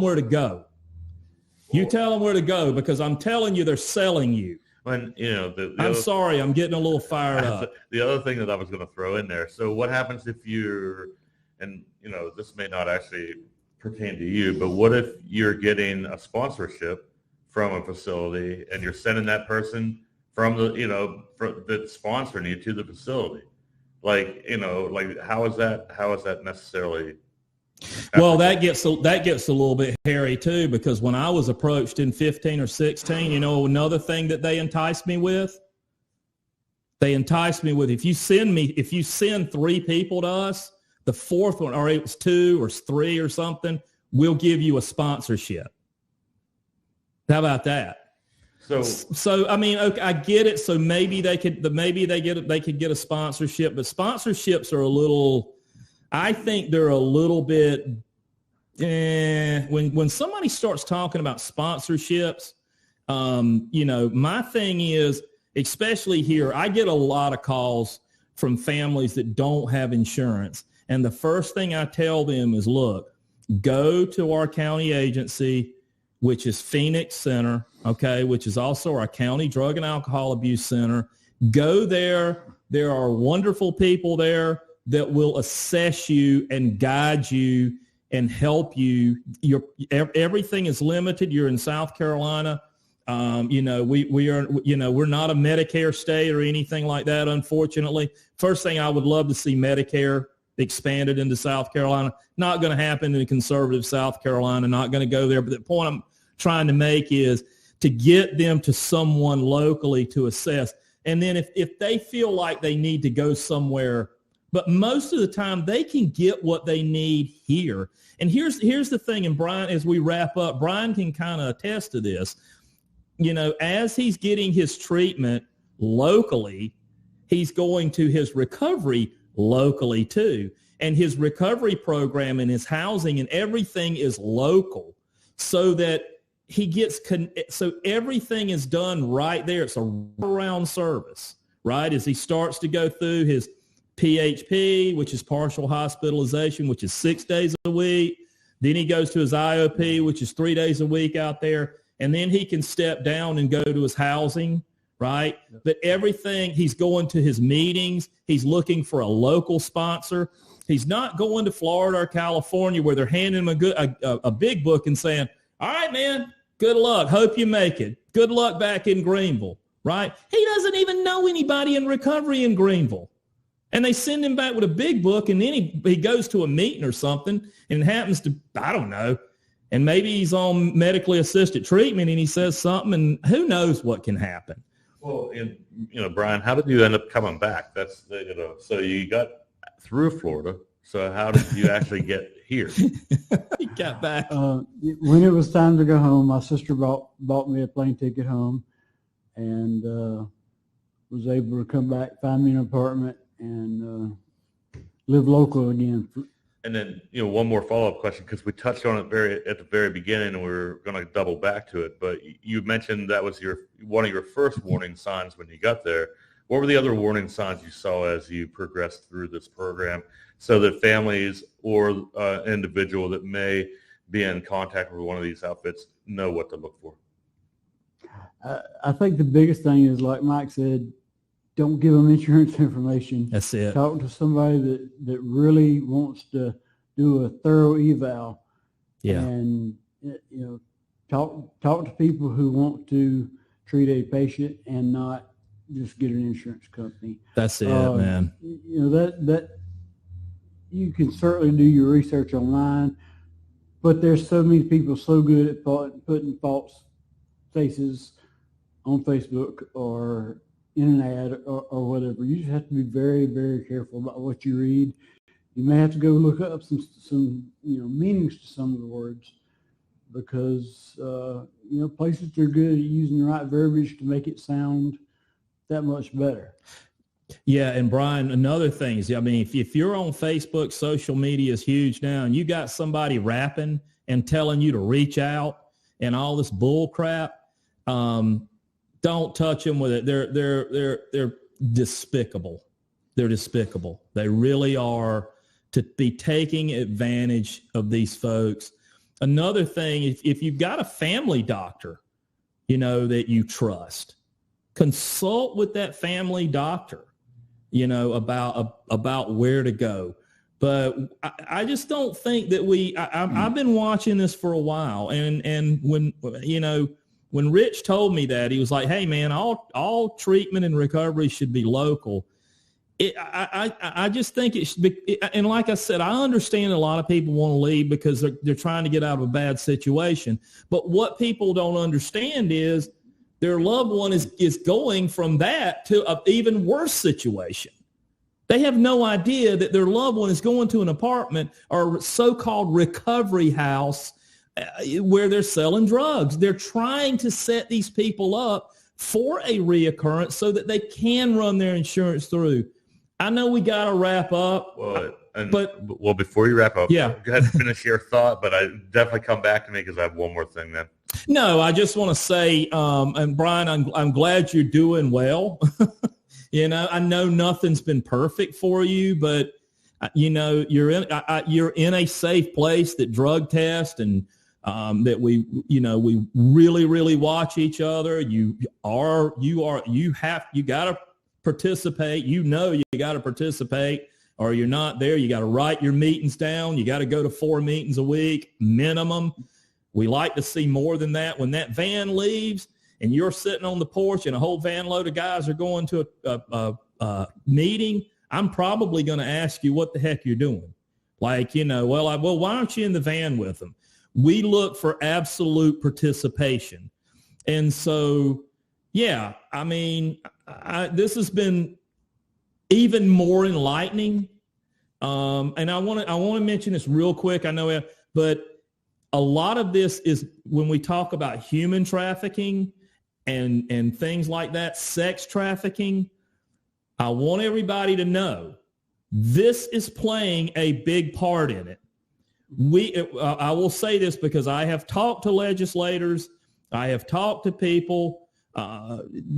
where to go. You tell them where to go because I'm telling you they're selling you. When I'm sorry, I'm getting a little fired up. The other thing that I was going to throw in there. So what happens if you're, and this may not actually pertain to you, but what if you're getting a sponsorship from a facility and you're sending that person from that's sponsoring you to the facility? Like how is that necessarily? Well, that gets a little bit hairy too, because when I was approached in 15 or 16, another thing that they enticed me with, if you send 3 people to us, the fourth one, or it was 2 or 3 or something, we'll give you a sponsorship. How about that? So okay, I get it. So maybe they could get a sponsorship, but sponsorships are a little, I think they're a little bit, when somebody starts talking about sponsorships, my thing is, especially here, I get a lot of calls from families that don't have insurance. And the first thing I tell them is, look, go to our county agency, which is Phoenix Center, okay, which is also our county drug and alcohol abuse center. Go there. There are wonderful people there that will assess you and guide you and help you. Everything is limited. You're in South Carolina. We are, we're not a Medicare state or anything like that, unfortunately. First thing, I would love to see Medicare expanded into South Carolina. Not going to happen in conservative South Carolina, not going to go there. But the point I'm trying to make is to get them to someone locally to assess. And then if they feel like they need to go somewhere, but most of the time they can get what they need here. And here's the thing, and Brian, as we wrap up, Brian can kind of attest to this. As he's getting his treatment locally, he's going to his recovery locally too. And his recovery program and his housing and everything is local, so that he gets, so everything is done right there. It's a around service, right? As he starts to go through his PHP, which is partial hospitalization, which is 6 days a week. Then he goes to his IOP, which is 3 days a week out there. And then he can step down and go to his housing, right? But everything, he's going to his meetings. He's looking for a local sponsor. He's not going to Florida or California where they're handing him a big book and saying, all right, man, good luck. Hope you make it. Good luck back in Greenville, right? He doesn't even know anybody in recovery in Greenville. And they send him back with a big book, and then he goes to a meeting or something, and it happens to, I don't know, and maybe he's on medically assisted treatment, and he says something, and who knows what can happen. Well, Brian, how did you end up coming back? That's, so you got through Florida. So how did you actually get here? He got back. When it was time to go home, my sister bought me a plane ticket home, and was able to come back, find me an apartment, and live local again. And then, one more follow-up question, because we touched on it at the very beginning, and we're going to double back to it. But you mentioned that was one of your first warning signs when you got there. What were the other warning signs you saw as you progressed through this program, so that families or individual that may be in contact with one of these outfits know what to look for? I think the biggest thing is, like Mike said, don't give them insurance information. That's it. Talk to somebody that really wants to do a thorough eval. Yeah. And, talk to people who want to treat a patient and not just get an insurance company. That's it, man. That you can certainly do your research online, but there's so many people so good at putting false faces on Facebook or in an ad or whatever. You just have to be very, very careful about what you read. You may have to go look up some meanings to some of the words, because places that are good at using the right verbiage to make it sound that much better. Yeah, and Brian, another thing is, if you're on Facebook, social media is huge now, and you got somebody rapping and telling you to reach out and all this bull crap, don't touch them with it. They're despicable. They're despicable. They really are, to be taking advantage of these folks. Another thing, if you've got a family doctor, that you trust, consult with that family doctor, about where to go. But I just don't think that I've been watching this for a while. And when Rich told me that, he was like, hey man, all treatment and recovery should be local. I just think it should be, and like I said, I understand a lot of people want to leave because they're trying to get out of a bad situation. But what people don't understand is their loved one is going from that to an even worse situation. They have no idea that their loved one is going to an apartment or so-called recovery house where they're selling drugs. They're trying to set these people up for a reoccurrence so that they can run their insurance through. I know we got to wrap up. Well, before you wrap up, yeah, go ahead and finish your thought, but I definitely come back to me because I have one more thing then. No, I just want to say, and Brian, I'm glad you're doing well. I know nothing's been perfect for you, but you're in a safe place that drug test and that we really, really watch each other. You got to participate, you got to participate, or you're not there. You got to write your meetings down. You got to go to 4 meetings a week minimum. We like to see more than that. When that van leaves and you're sitting on the porch and a whole van load of guys are going to a meeting, I'm probably going to ask you what the heck you're doing. Like, well, why aren't you in the van with them? We look for absolute participation. And so, yeah, I mean, this has been even more enlightening. And I want to mention this real quick. I know, but a lot of this is when we talk about human trafficking and things like that, sex trafficking. I want everybody to know this is playing a big part in it. I will say this because I have talked to legislators. I have talked to people,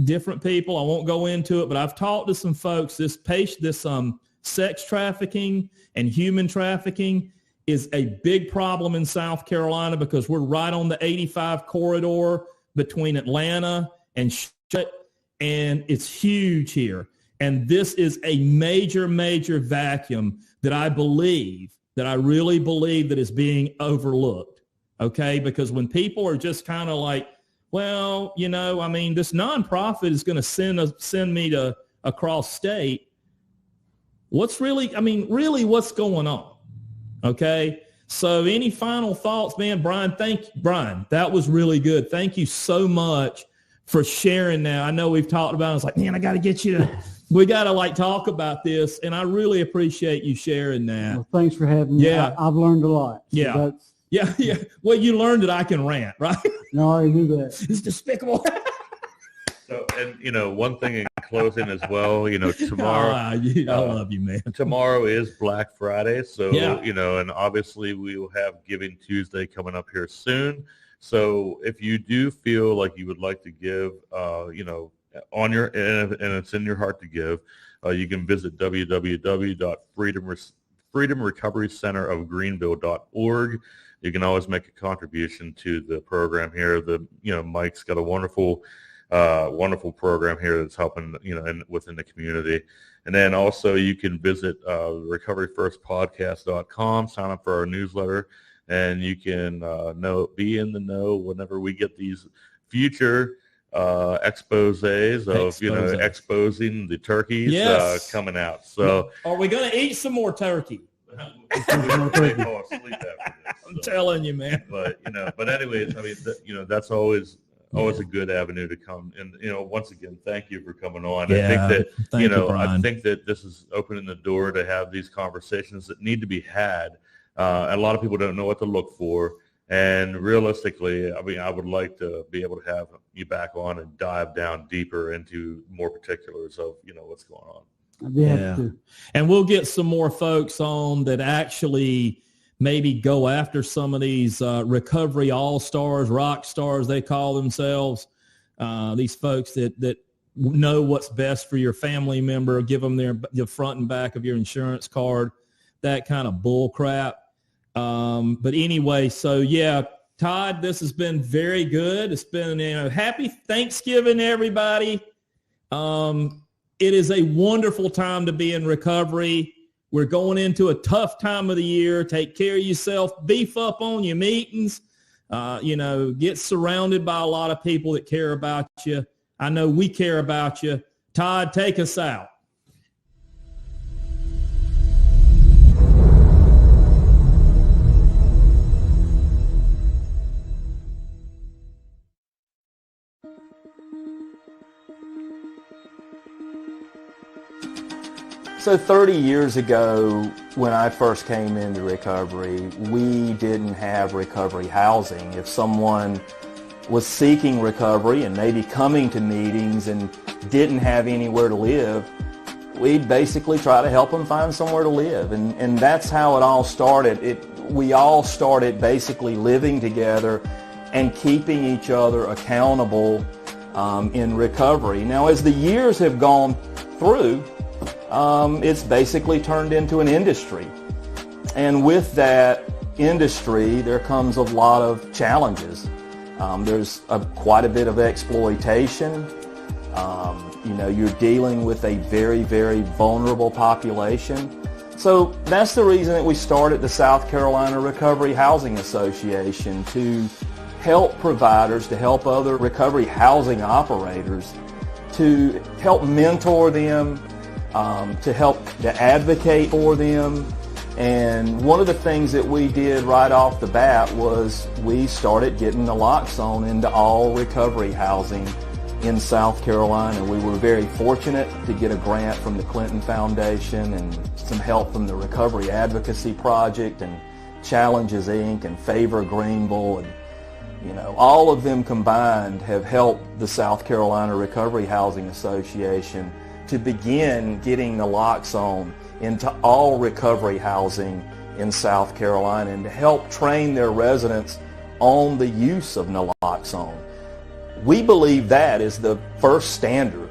different people. I won't go into it, but I've talked to some folks. This sex trafficking and human trafficking is a big problem in South Carolina because we're right on the 85 corridor between Atlanta and it's huge here. And this is a major, major vacuum that I really believe that is being overlooked. Okay. Because when people are just kind of like, well, I mean, this nonprofit is going to send me to across state. What's really what's going on? Okay. So any final thoughts, man? Brian, that was really good. Thank you so much for sharing that. I know we've talked about it. I was like, man, I got to get you to, we got to talk about this. And I really appreciate you sharing that. Well, thanks for having me. Yeah. I've learned a lot. So yeah. Yeah. Well, you learned that I can rant, right? No, I already knew that. It's despicable. So, and one thing in closing as well, tomorrow. I love you, man. Tomorrow is Black Friday, so yeah. And obviously we will have Giving Tuesday coming up here soon. So if you do feel like you would like to give, on your and it's in your heart to give, you can visit www.freedomrecoverycenterofgreenville.org. You can always make a contribution to the program here. Mike's got a wonderful program here that's helping, within the community. And then also you can visit recoveryfirstpodcast.com, sign up for our newsletter, and you can be in the know whenever we get these future exposés of, exposing the turkeys coming out. So are we going to eat some more turkey? I'm telling you, man. But anyways, I mean, that's always a good avenue to come. And once again, thank you for coming on. Yeah, I think that Brian. I think that this is opening the door to have these conversations that need to be had. A lot of people don't know what to look for. And realistically, I mean, I would like to be able to have you back on and dive down deeper into more particulars of what's going on. I'd be happy to. And we'll get some more folks on that actually maybe go after some of these recovery all-stars, rock stars, they call themselves, these folks that know what's best for your family member, give them the front and back of your insurance card, that kind of bull crap. But anyway, so yeah, Todd, this has been very good. It's been happy Thanksgiving, everybody. It is a wonderful time to be in recovery. We're going into a tough time of the year. Take care of yourself. Beef up on your meetings. Get surrounded by a lot of people that care about you. I know we care about you. Todd, take us out. So 30 years ago, when I first came into recovery, we didn't have recovery housing. If someone was seeking recovery and maybe coming to meetings and didn't have anywhere to live, we'd basically try to help them find somewhere to live. And that's how it all started. We all started basically living together and keeping each other accountable in recovery. Now, as the years have gone through, it's basically turned into an industry. And with that industry, there comes a lot of challenges. There's quite a bit of exploitation. You're dealing with a very, very vulnerable population. So that's the reason that we started the South Carolina Recovery Housing Association, to help providers, to help other recovery housing operators, to help mentor them, to advocate for them. And one of the things that we did right off the bat was we started getting naloxone into all recovery housing in South Carolina. We were very fortunate to get a grant from the Clinton Foundation and some help from the Recovery Advocacy Project and Challenges Inc. and Favor Greenville, and all of them combined have helped the South Carolina Recovery Housing Association to begin getting naloxone into all recovery housing in South Carolina, and to help train their residents on the use of naloxone. We believe that is the first standard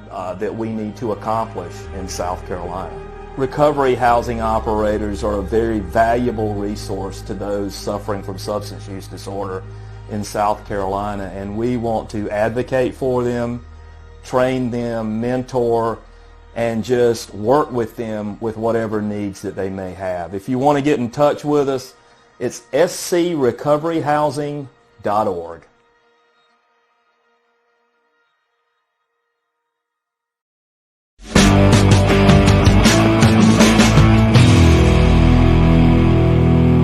that we need to accomplish in South Carolina. Recovery housing operators are a very valuable resource to those suffering from substance use disorder in South Carolina, and we want to advocate for them, train them, mentor, and just work with them with whatever needs that they may have. If you want to get in touch with us, it's screcoveryhousing.org.